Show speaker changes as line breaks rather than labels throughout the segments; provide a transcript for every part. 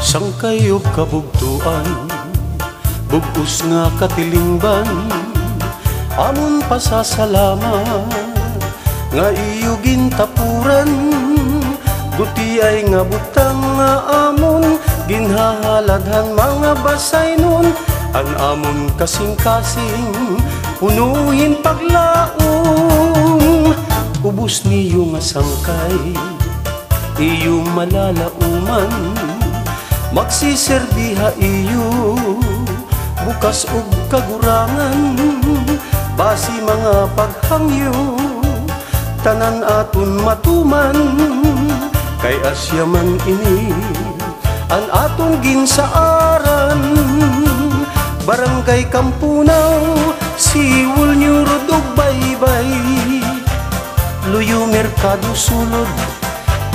Sangkay og kabugtuan, bugos nga katilingban, amon pasasalamat nga iyo gintapuran. Guti ay nga butang nga amon ginhahaladhan mga basay nun. Ang amon kasing-kasing punuhin paglaong, ubos niyo nga sangkay iyo malalauman. Magsiserbiha iyo bukas og kagurangan, basi mga paghangyo tanan aton matuman. Kay asya man ini ang aton ginsaaran, Barangay Kampunaw, Siwul Nyurod ug Baybay, Luyo Merkado Sulod,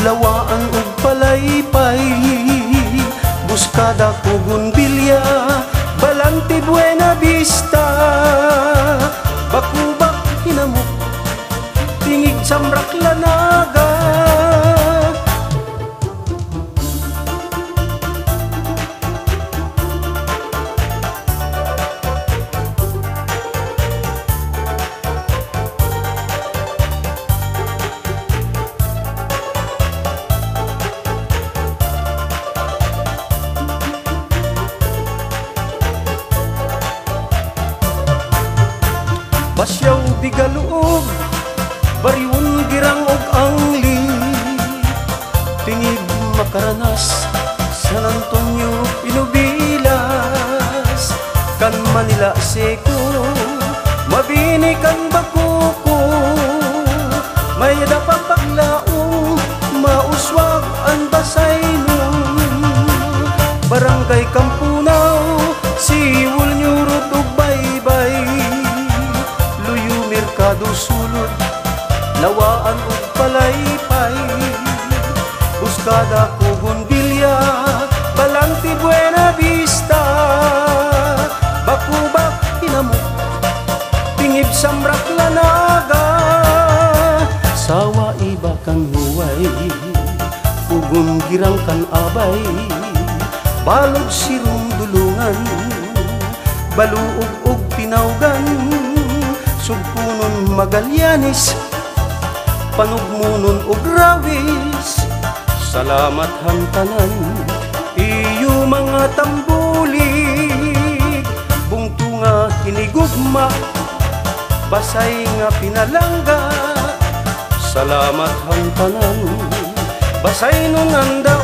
Lawaan ug Palaypay, Buskada Kugon Bilya, Balante Buena Vista, Bakubak Hinamok, Tingig Samrak Lanaga. Basyaw Bigaluog, Bariwon Girang og Angli, Tingig Makaranas, San Antonio Inubilas, kan Manila Seco, Mabini kan Bakuko, may dapat paglaong, mauswag ang Basaynon. Barangay Kampunaw, Siwul Nyurod ug Baybay, Merkado Sulod, Lawaan ug Palaypay, Buskada Kugon Bilya, Balante Buena Vista, Bakubak Hinamok, Tingib Samrak Lanaga, Sawa Iba kan Huway, Kugon Girang kan Abay, Balog Sirong Dulungan, Baluog ug Tinawgan, Sugpunon Magallanes, Panugmunon ug Rawis. Salamat hantanan iyo mga tambulig, bungtunga hinigugma, Basay nga pinalangga. Salamat hantanan Basay nung anda